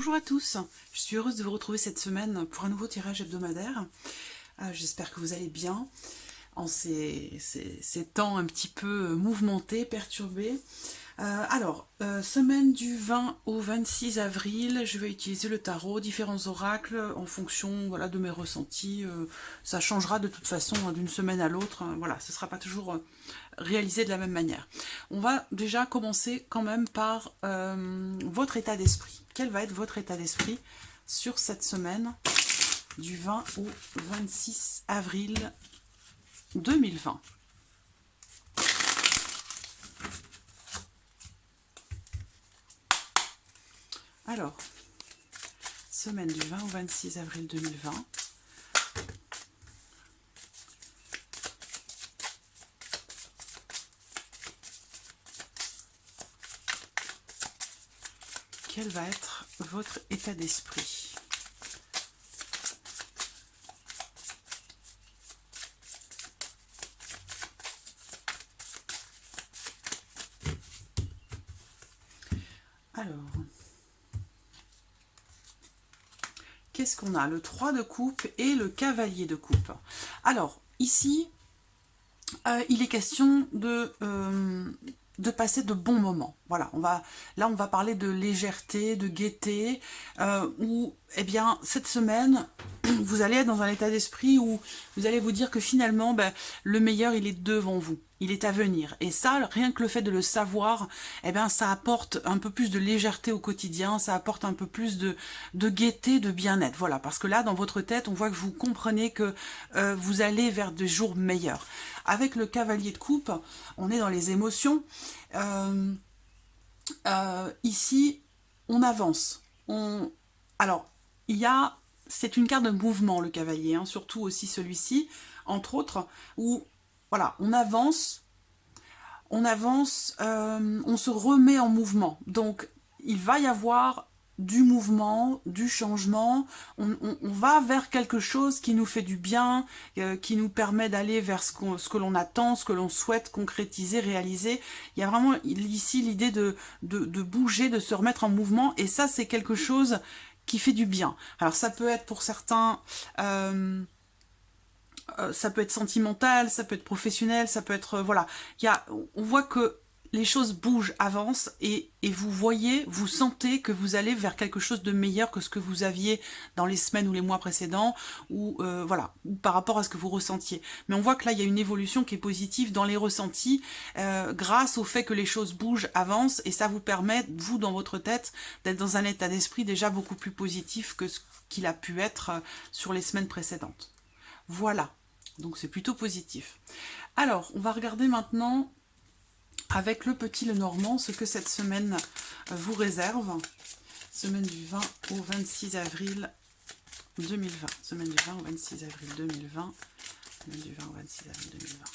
Bonjour à tous, je suis heureuse de vous retrouver cette semaine pour un nouveau tirage hebdomadaire. J'espère que vous allez bien en ces temps un petit peu mouvementés, perturbés. Semaine du 20 au 26 avril, je vais utiliser le tarot, différents oracles en fonction de mes ressentis. Ça changera de toute façon d'une semaine à l'autre. Voilà, ce ne sera pas toujours réalisé de la même manière. On va déjà commencer quand même par votre état d'esprit. Quel va être votre état d'esprit sur cette semaine du 20 au 26 avril 2020 ? Alors, semaine du 20 au 26 avril 2020. Quel va être votre état d'esprit ? Alors, qu'est-ce qu'on a? Le 3 de coupe et le cavalier de coupe. Alors, ici, il est question de passer de bons moments. Voilà, on va parler de légèreté, de gaieté, où, eh bien, cette semaine, vous allez être dans un état d'esprit où vous allez vous dire que finalement, le meilleur, il est devant vous. Il est à venir. Et ça, rien que le fait de le savoir, eh bien, ça apporte un peu plus de légèreté au quotidien, ça apporte un peu plus de gaieté, de bien-être. Voilà, parce que là, dans votre tête, on voit que vous comprenez que vous allez vers des jours meilleurs. Avec le cavalier de coupe, on est dans les émotions. Ici, on avance. Alors, c'est une carte de mouvement, le cavalier, hein, surtout aussi celui-ci, entre autres, où voilà, on avance, on se remet en mouvement. Donc, il va y avoir du mouvement, du changement, on va vers quelque chose qui nous fait du bien, qui nous permet d'aller vers ce que l'on attend, ce que l'on souhaite concrétiser, réaliser. Il y a vraiment ici l'idée de bouger, de se remettre en mouvement, et ça c'est quelque chose qui fait du bien. Alors ça peut être pour certains... ça peut être sentimental, ça peut être professionnel, ça peut être... voilà, on voit que les choses bougent, avancent, et vous voyez, vous sentez que vous allez vers quelque chose de meilleur que ce que vous aviez dans les semaines ou les mois précédents, ou voilà, ou par rapport à ce que vous ressentiez. Mais on voit que là, il y a une évolution qui est positive dans les ressentis, grâce au fait que les choses bougent, avancent, et ça vous permet, vous, dans votre tête, d'être dans un état d'esprit déjà beaucoup plus positif que ce qu'il a pu être sur les semaines précédentes. Voilà, donc c'est plutôt positif. Alors, on va regarder maintenant avec le petit Lenormand ce que cette semaine vous réserve. Semaine du 20 au 26 avril 2020. Semaine du 20 au 26 avril 2020. Semaine du 20 au 26 avril 2020.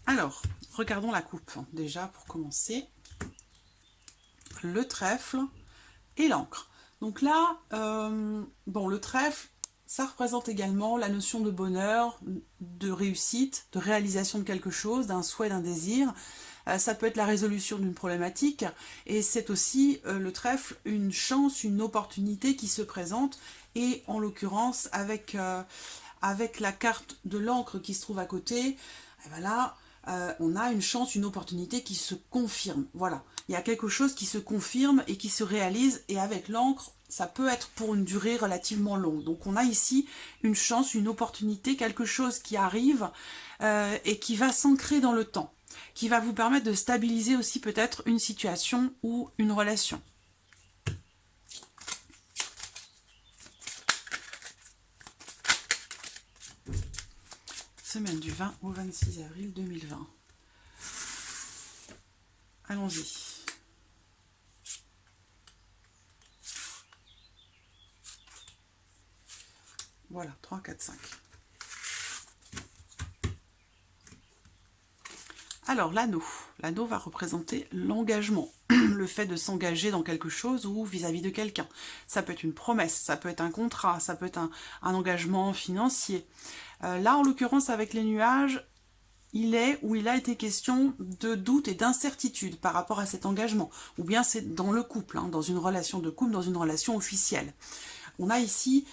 Alors, regardons la coupe, déjà, pour commencer. Le trèfle et l'encre. Donc là, le trèfle, ça représente également la notion de bonheur, de réussite, de réalisation de quelque chose, d'un souhait, d'un désir. Ça peut être la résolution d'une problématique, et c'est aussi, le trèfle, une chance, une opportunité qui se présente, et en l'occurrence, avec la carte de l'encre qui se trouve à côté, et ben là, on a une chance, une opportunité qui se confirme. Voilà, il y a quelque chose qui se confirme et qui se réalise, et avec l'encre, ça peut être pour une durée relativement longue. Donc on a ici une chance, une opportunité, quelque chose qui arrive et qui va s'ancrer dans le temps, qui va vous permettre de stabiliser aussi peut-être une situation ou une relation. Semaine du 20 au 26 avril 2020. Allons-y. Voilà, 3, 4, 5. Alors, l'anneau. L'anneau va représenter l'engagement, le fait de s'engager dans quelque chose ou vis-à-vis de quelqu'un. Ça peut être une promesse, ça peut être un contrat, ça peut être un engagement financier. Là, en l'occurrence, avec les nuages, il a été question de doute et d'incertitude par rapport à cet engagement. Ou bien c'est dans le couple, hein, dans une relation de couple, dans une relation officielle. On a ici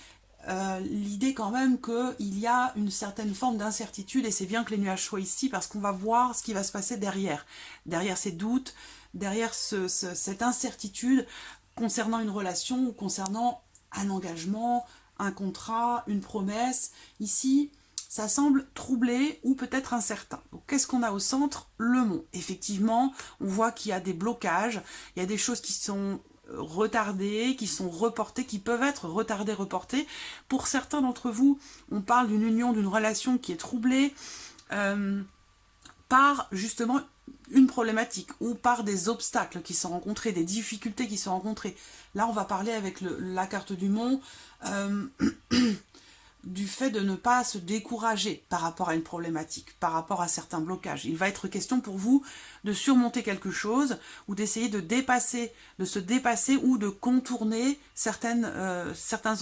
l'idée quand même qu'il y a une certaine forme d'incertitude et c'est bien que les nuages soient ici parce qu'on va voir ce qui va se passer derrière. Derrière ces doutes, derrière cette incertitude concernant une relation ou concernant un engagement, un contrat, une promesse. Ici, ça semble troublé ou peut-être incertain. Donc, qu'est-ce qu'on a au centre? Le mont. Effectivement, on voit qu'il y a des blocages, il y a des choses qui sont retardées, qui sont reportées, qui peuvent être retardées, reportées. Pour certains d'entre vous, on parle d'une union, d'une relation qui est troublée par justement une problématique ou par des obstacles qui sont rencontrés, des difficultés qui sont rencontrées. Là, on va parler avec la carte du mont du fait de ne pas se décourager par rapport à une problématique, par rapport à certains blocages. Il va être question pour vous de surmonter quelque chose ou d'essayer de se dépasser ou de contourner certains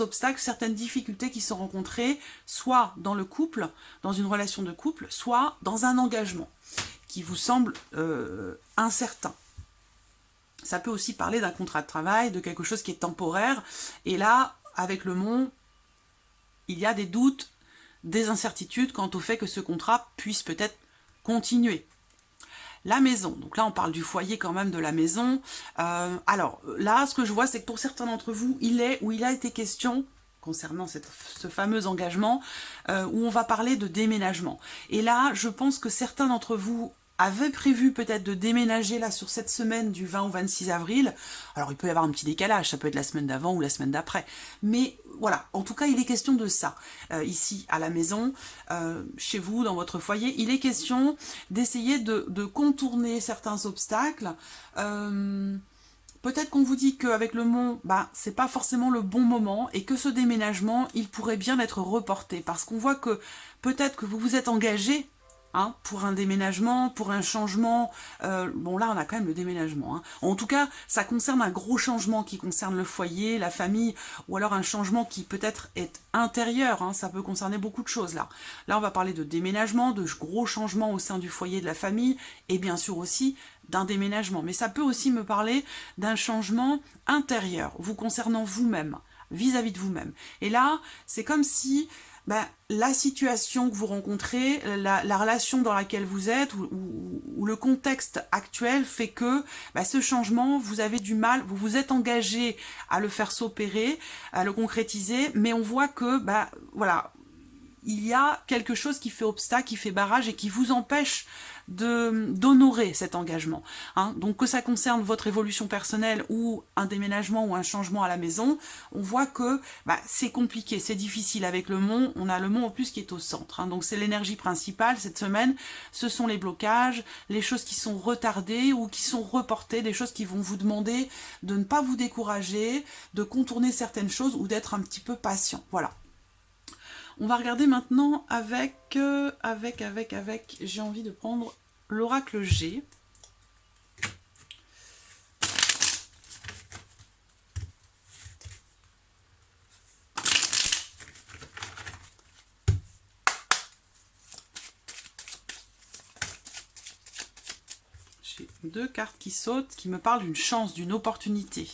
obstacles, certaines difficultés qui sont rencontrées, soit dans le couple, dans une relation de couple, soit dans un engagement qui vous semble incertain. Ça peut aussi parler d'un contrat de travail, de quelque chose qui est temporaire. Et là, avec le mont, il y a des doutes, des incertitudes quant au fait que ce contrat puisse peut-être continuer. La maison, donc là on parle du foyer quand même, de la maison. Alors là, ce que je vois, c'est que pour certains d'entre vous, il a été question, concernant ce fameux engagement, où on va parler de déménagement. Et là, je pense que certains d'entre vous avaient prévu peut-être de déménager là sur cette semaine du 20 au 26 avril. Alors il peut y avoir un petit décalage, ça peut être la semaine d'avant ou la semaine d'après. Mais voilà, en tout cas il est question de ça. Ici à la maison, chez vous, dans votre foyer, il est question d'essayer de contourner certains obstacles. Peut-être qu'on vous dit qu'avec le mont, c'est pas forcément le bon moment et que ce déménagement, il pourrait bien être reporté. Parce qu'on voit que peut-être que vous vous êtes engagé pour un déménagement, pour un changement. Bon, là, on a quand même le déménagement. En tout cas, ça concerne un gros changement qui concerne le foyer, la famille, ou alors un changement qui peut-être est intérieur. Ça peut concerner beaucoup de choses, là. Là, on va parler de déménagement, de gros changements au sein du foyer de la famille, et bien sûr aussi d'un déménagement. Mais ça peut aussi me parler d'un changement intérieur, vous concernant vous-même, vis-à-vis de vous-même. Et là, c'est comme si la situation que vous rencontrez, la relation dans laquelle vous êtes, ou le contexte actuel fait que ce changement, vous avez du mal, vous vous êtes engagé à le faire s'opérer, à le concrétiser, mais on voit que, voilà, il y a quelque chose qui fait obstacle, qui fait barrage et qui vous empêche d'honorer cet engagement. Donc que ça concerne votre évolution personnelle ou un déménagement ou un changement à la maison, on voit que c'est compliqué, c'est difficile. Avec le mont, on a le mont en plus qui est au centre. Donc c'est l'énergie principale cette semaine, ce sont les blocages, les choses qui sont retardées ou qui sont reportées, des choses qui vont vous demander de ne pas vous décourager, de contourner certaines choses ou d'être un petit peu patient. Voilà. On va regarder maintenant avec j'ai envie de prendre l'oracle G. J'ai deux cartes qui sautent, qui me parlent d'une chance, d'une opportunité.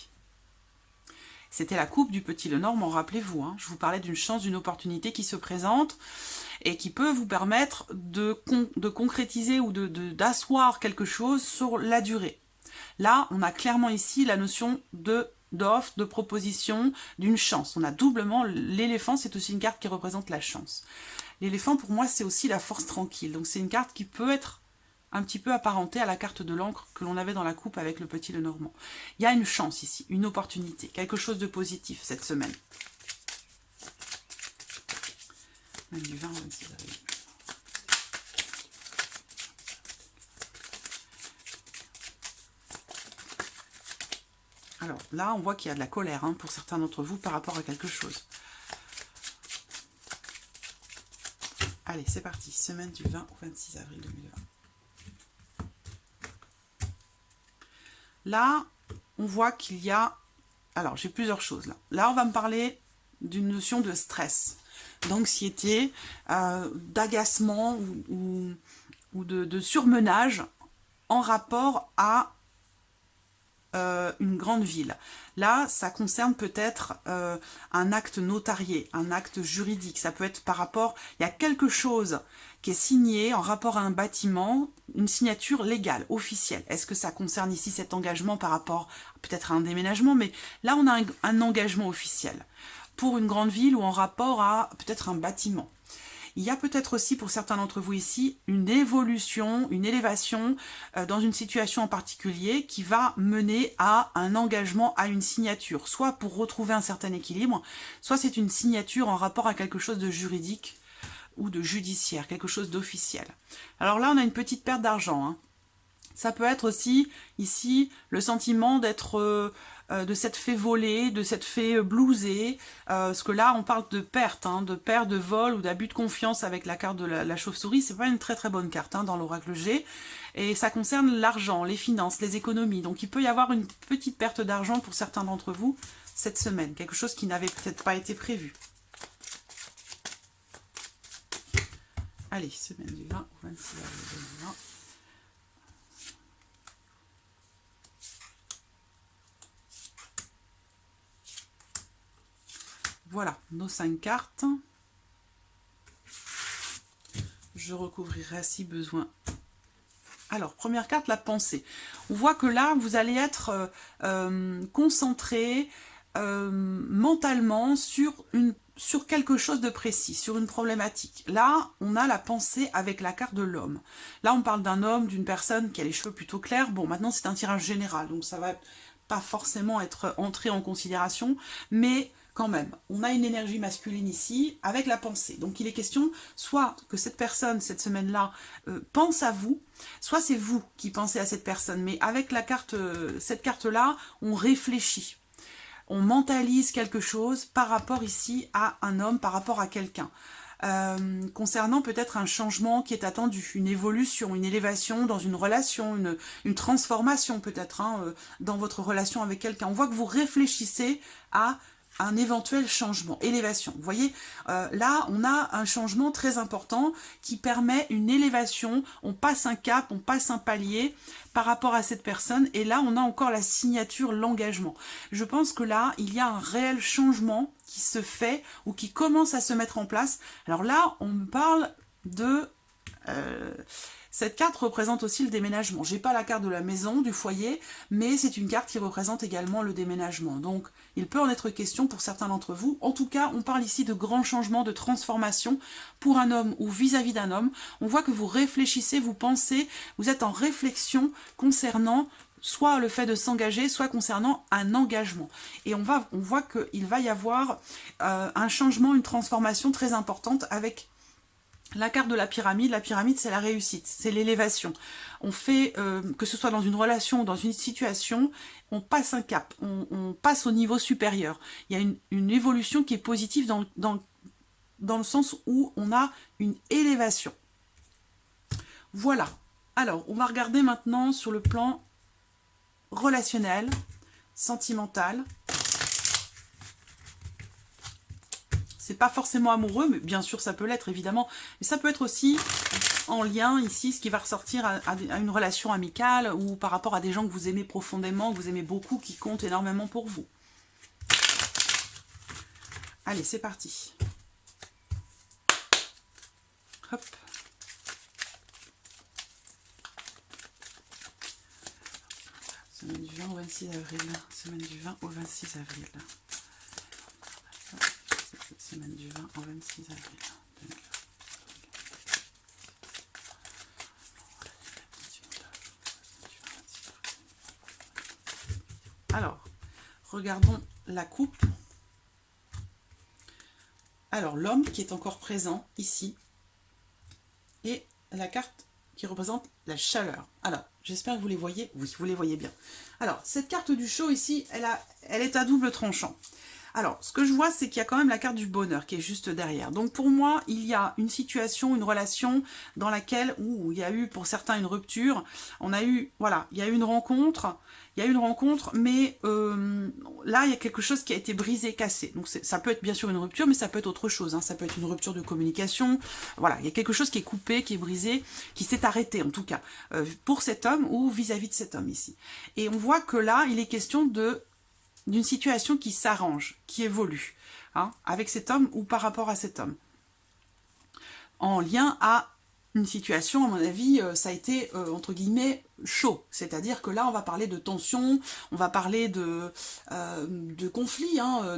C'était la coupe du petit Lenormand, rappelez-vous. Je vous parlais d'une chance, d'une opportunité qui se présente et qui peut vous permettre de concrétiser ou d'asseoir quelque chose sur la durée. Là, on a clairement ici la notion d'offre, de proposition, d'une chance. On a doublement, l'éléphant, c'est aussi une carte qui représente la chance. L'éléphant, pour moi, c'est aussi la force tranquille. Donc c'est une carte qui peut être un petit peu apparenté à la carte de l'encre que l'on avait dans la coupe avec le petit Lenormand. Il y a une chance ici, une opportunité, quelque chose de positif cette semaine. Même du 20 au 26 avril. Alors là, on voit qu'il y a de la colère pour certains d'entre vous par rapport à quelque chose. Allez, c'est parti. Semaine du 20 au 26 avril 2020. Là, on voit qu'il y a... Alors, j'ai plusieurs choses là. Là, on va me parler d'une notion de stress, d'anxiété, d'agacement ou de surmenage en rapport à une grande ville. Là, ça concerne peut-être un acte notarié, un acte juridique. Ça peut être par rapport... Il y a quelque chose qui est signé en rapport à un bâtiment, une signature légale, officielle. Est-ce que ça concerne ici cet engagement par rapport peut-être à un déménagement? Mais là, on a un engagement officiel pour une grande ville ou en rapport à peut-être un bâtiment. Il y a peut-être aussi pour certains d'entre vous ici une évolution, une élévation dans une situation en particulier qui va mener à un engagement, à une signature, soit pour retrouver un certain équilibre, soit c'est une signature en rapport à quelque chose de juridique ou de judiciaire, quelque chose d'officiel. Alors là, on a une petite perte d'argent, hein. Ça peut être aussi, ici, le sentiment d'être... de s'être fait voler, de s'être fait blouser, parce que là on parle de perte, hein, de vol ou d'abus de confiance avec la carte de la chauve-souris. C'est pas une très très bonne carte, hein, dans l'oracle G, et ça concerne l'argent, les finances, les économies. Donc il peut y avoir une petite perte d'argent pour certains d'entre vous cette semaine, quelque chose qui n'avait peut-être pas été prévu. Allez, semaine du 20 au 26 avril 2020. Voilà, nos 5 cartes. Je recouvrirai si besoin. Alors, première carte, la pensée. On voit que là, vous allez être concentré mentalement sur quelque chose de précis, sur une problématique. Là, on a la pensée avec la carte de l'homme. Là, on parle d'un homme, d'une personne qui a les cheveux plutôt clairs. Bon, maintenant, c'est un tirage général, donc ça va pas forcément être entré en considération, mais... Quand même, on a une énergie masculine ici avec la pensée. Donc il est question soit que cette personne, cette semaine-là, pense à vous, soit c'est vous qui pensez à cette personne. Mais avec la carte, cette carte-là, on réfléchit. On mentalise quelque chose par rapport ici à un homme, par rapport à quelqu'un. Concernant peut-être un changement qui est attendu, une évolution, une élévation dans une relation, une transformation peut-être, hein, dans votre relation avec quelqu'un. On voit que vous réfléchissez à un éventuel changement, élévation. Vous voyez, là, on a un changement très important qui permet une élévation, on passe un cap, on passe un palier par rapport à cette personne, et là, on a encore la signature, l'engagement. Je pense que là, il y a un réel changement qui se fait ou qui commence à se mettre en place. Alors là, on me parle de... cette carte représente aussi le déménagement. J'ai pas la carte de la maison, du foyer, mais c'est une carte qui représente également le déménagement. Donc, il peut en être question pour certains d'entre vous. En tout cas, on parle ici de grands changements, de transformation pour un homme ou vis-à-vis d'un homme. On voit que vous réfléchissez, vous pensez, vous êtes en réflexion concernant soit le fait de s'engager, soit concernant un engagement. Et on voit qu'il va y avoir un changement, une transformation très importante avec... La carte de la pyramide, c'est la réussite, c'est l'élévation. On fait, que ce soit dans une relation ou dans une situation, on passe un cap, on passe au niveau supérieur. Il y a une évolution qui est positive dans le sens où on a une élévation. Voilà. Alors, on va regarder maintenant sur le plan relationnel, sentimental. C'est pas forcément amoureux, mais bien sûr ça peut l'être évidemment. Mais ça peut être aussi en lien ici, ce qui va ressortir à une relation amicale ou par rapport à des gens que vous aimez profondément, que vous aimez beaucoup, qui comptent énormément pour vous. Allez, c'est parti. Hop. Semaine du 20 au 26 avril. Semaine du 20 au 26 avril. Semaine du 20 au 26 avril. Alors, regardons la coupe. Alors, l'homme qui est encore présent ici. Et la carte qui représente la chaleur. Alors, j'espère que vous les voyez. Oui, vous les voyez bien. Alors, cette carte du show ici, elle est à double tranchant. Alors, ce que je vois, c'est qu'il y a quand même la carte du bonheur qui est juste derrière. Donc pour moi, il y a une situation, une relation dans laquelle, où il y a eu pour certains une rupture. On a eu, voilà, il y a eu une rencontre. Il y a eu une rencontre, mais là, il y a quelque chose qui a été brisé, cassé. Donc ça peut être bien sûr une rupture, mais ça peut être autre chose. Hein. Ça peut être une rupture de communication. Voilà, il y a quelque chose qui est coupé, qui est brisé, qui s'est arrêté en tout cas, pour cet homme ou vis-à-vis de cet homme ici. Et on voit que là, il est question d'une situation qui s'arrange, qui évolue, hein, avec cet homme ou par rapport à cet homme. En lien à une situation, à mon avis, ça a été, entre guillemets, chaud. C'est-à-dire que là, on va parler de tension, on va parler de conflit, hein,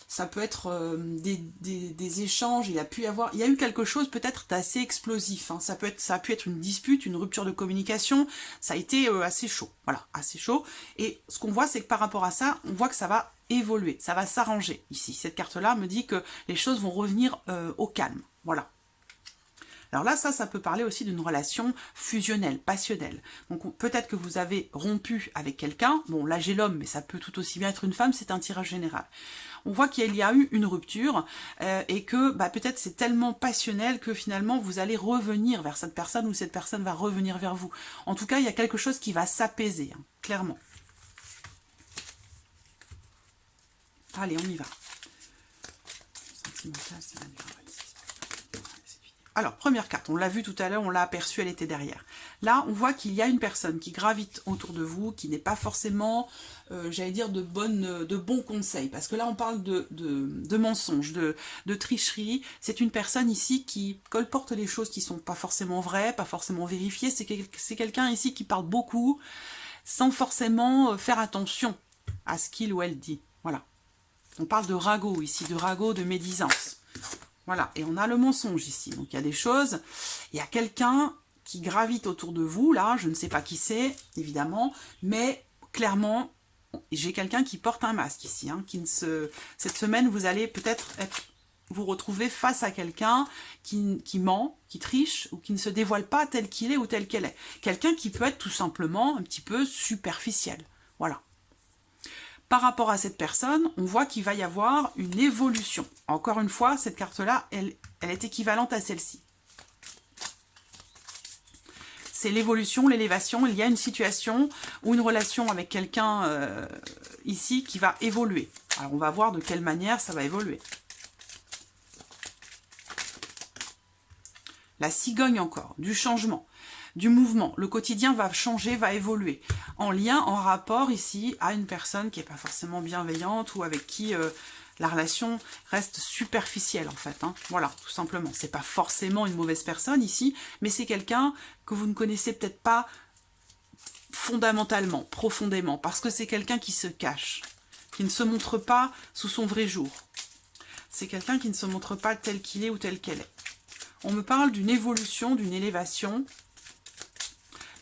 ça peut être des échanges, il y a eu quelque chose peut-être d'assez explosif, hein. Ça a pu être une dispute, une rupture de communication, ça a été assez chaud, voilà, assez chaud. Et ce qu'on voit, c'est que par rapport à ça, on voit que ça va évoluer, ça va s'arranger ici. Cette carte-là me dit que les choses vont revenir au calme, voilà. Alors là, ça peut parler aussi d'une relation fusionnelle, passionnelle. Donc peut-être que vous avez rompu avec quelqu'un. Bon, là j'ai l'homme, mais ça peut tout aussi bien être une femme, c'est un tirage général. On voit qu'il y a eu une rupture et que peut-être c'est tellement passionnel que finalement vous allez revenir vers cette personne ou cette personne va revenir vers vous. En tout cas, il y a quelque chose qui va s'apaiser, hein, clairement. Allez, on y va. Sentimental, c'est la nuit. Alors, première carte, on l'a vu tout à l'heure, on l'a aperçue, elle était derrière. Là, on voit qu'il y a une personne qui gravite autour de vous, qui n'est pas forcément, j'allais dire, de bons conseils. Parce que là, on parle de mensonges, de tricherie. C'est une personne ici qui colporte les choses qui ne sont pas forcément vraies, pas forcément vérifiées. C'est quelqu'un ici qui parle beaucoup, sans forcément faire attention à ce qu'il ou elle dit. Voilà. On parle de ragot ici, de ragot, de médisance. Voilà, et on a le mensonge ici. Donc il y a des choses, il y a quelqu'un qui gravite autour de vous, là, je ne sais pas qui c'est, évidemment, mais clairement, j'ai quelqu'un qui porte un masque ici. Hein, cette semaine, vous allez peut-être vous retrouver face à quelqu'un qui ment, qui triche, ou qui ne se dévoile pas tel qu'il est ou tel qu'elle est. Quelqu'un qui peut être tout simplement un petit peu superficiel. Voilà. Par rapport à cette personne, on voit qu'il va y avoir une évolution. Encore une fois, cette carte-là, elle est équivalente à celle-ci. C'est l'évolution, l'élévation. Il y a une situation ou une relation avec quelqu'un ici qui va évoluer. Alors, on va voir de quelle manière ça va évoluer. La cigogne encore, du changement, du mouvement. Le quotidien va changer, va évoluer. En lien, en rapport ici à une personne qui n'est pas forcément bienveillante ou avec qui la relation reste superficielle en fait. Hein. Voilà, tout simplement. C'est pas forcément une mauvaise personne ici, mais c'est quelqu'un que vous ne connaissez peut-être pas fondamentalement, profondément, parce que c'est quelqu'un qui se cache, qui ne se montre pas sous son vrai jour. C'est quelqu'un qui ne se montre pas tel qu'il est ou tel qu'elle est. On me parle d'une évolution, d'une élévation.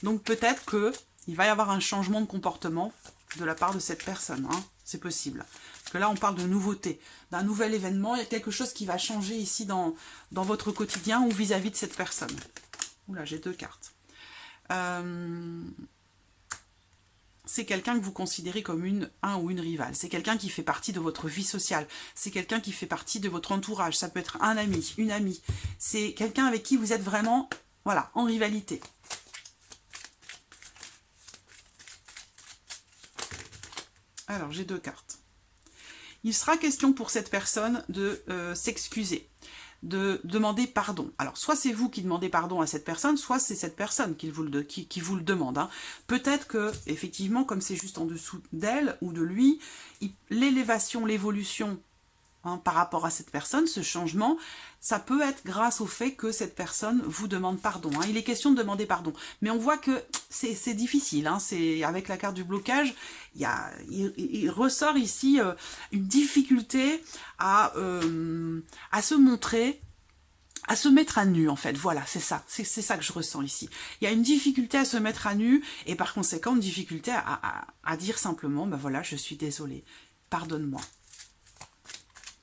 Donc peut-être qu'il va y avoir un changement de comportement de la part de cette personne. Hein. C'est possible. Parce que là, on parle de nouveauté, d'un nouvel événement. Il y a quelque chose qui va changer ici dans votre quotidien ou vis-à-vis de cette personne. Oula, j'ai deux cartes. C'est quelqu'un que vous considérez comme un ou une rivale. C'est quelqu'un qui fait partie de votre vie sociale. C'est quelqu'un qui fait partie de votre entourage. Ça peut être un ami, une amie. C'est quelqu'un avec qui vous êtes vraiment, voilà, en rivalité. Alors, j'ai deux cartes. Il sera question pour cette personne de s'excuser, de demander pardon. Alors, soit c'est vous qui demandez pardon à cette personne, soit c'est cette personne qui vous le demande. Hein. Peut-être que, effectivement, comme c'est juste en dessous d'elle ou de lui, l'élévation, l'évolution par rapport à cette personne, ce changement, ça peut être grâce au fait que cette personne vous demande pardon. Hein. Il est question de demander pardon. Mais on voit que c'est difficile. Hein. Avec la carte du blocage, il ressort ici une difficulté à se montrer, à se mettre à nu en fait. Voilà, c'est ça que je ressens ici. Il y a une difficulté à se mettre à nu et par conséquent une difficulté à dire simplement, ben voilà, je suis désolée, pardonne-moi.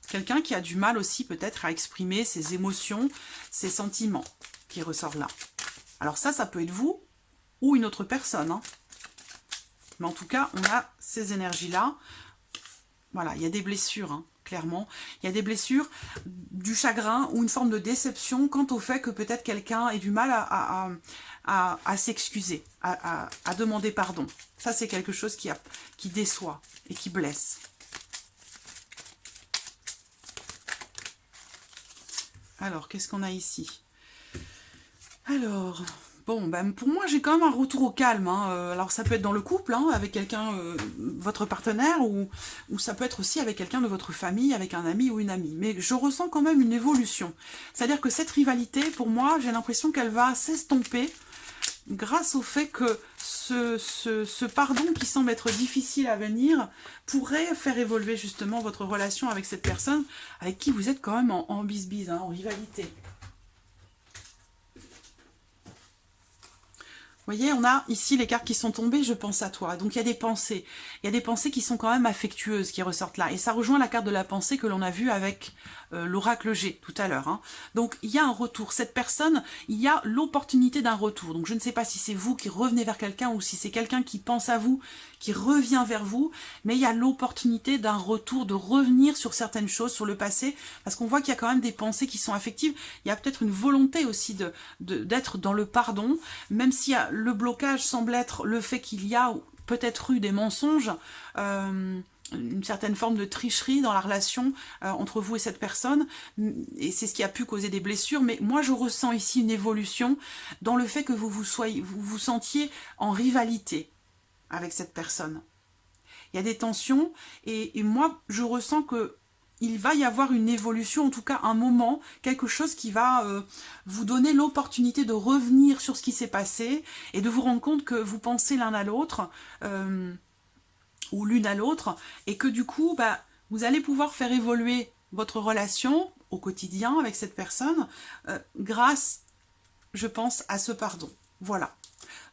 Quelqu'un qui a du mal aussi peut-être à exprimer ses émotions, ses sentiments qui ressort là. Alors ça peut être vous ou une autre personne. Hein. Mais en tout cas, on a ces énergies-là Voilà, il y a des blessures, hein, clairement. Il y a des blessures, du chagrin ou une forme de déception quant au fait que peut-être quelqu'un ait du mal à s'excuser, à demander pardon. Ça, c'est quelque chose qui déçoit et qui blesse. Alors, qu'est-ce qu'on a ici? Alors, bon, ben pour moi, j'ai quand même un retour au calme. Hein. Alors, ça peut être dans le couple, hein, avec quelqu'un, votre partenaire, ou ça peut être aussi avec quelqu'un de votre famille, avec un ami ou une amie. Mais je ressens quand même une évolution. C'est-à-dire que cette rivalité, pour moi, j'ai l'impression qu'elle va s'estomper grâce au fait que ce pardon qui semble être difficile à venir pourrait faire évoluer justement votre relation avec cette personne avec qui vous êtes quand même en bisbise, hein, en rivalité. Vous voyez, on a ici les cartes qui sont tombées, je pense à toi. Donc il y a des pensées. Il y a des pensées qui sont quand même affectueuses, qui ressortent là. Et ça rejoint la carte de la pensée que l'on a vue avec l'oracle G tout à l'heure. Hein. Donc il y a un retour. Cette personne, il y a l'opportunité d'un retour. Donc je ne sais pas si c'est vous qui revenez vers quelqu'un ou si c'est quelqu'un qui pense à vous, qui revient vers vous. Mais il y a l'opportunité d'un retour, de revenir sur certaines choses, sur le passé. Parce qu'on voit qu'il y a quand même des pensées qui sont affectives. Il y a peut-être une volonté aussi d'être dans le pardon, même si le blocage semble être le fait qu'il y a peut-être eu des mensonges, une certaine forme de tricherie dans la relation entre vous et cette personne, et c'est ce qui a pu causer des blessures, mais moi je ressens ici une évolution dans le fait que vous vous sentiez en rivalité avec cette personne. Il y a des tensions, et moi je ressens que il va y avoir une évolution, en tout cas un moment, quelque chose qui va vous donner l'opportunité de revenir sur ce qui s'est passé et de vous rendre compte que vous pensez l'un à l'autre, ou l'une à l'autre, et que du coup, bah, vous allez pouvoir faire évoluer votre relation au quotidien avec cette personne grâce, je pense, à ce pardon. Voilà.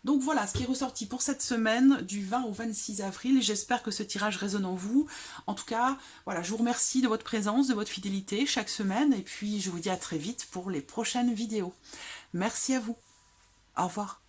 Donc voilà ce qui est ressorti pour cette semaine du 20 au 26 avril. J'espère que ce tirage résonne en vous. En tout cas, voilà, je vous remercie de votre présence, de votre fidélité chaque semaine. Et puis je vous dis à très vite pour les prochaines vidéos. Merci à vous. Au revoir.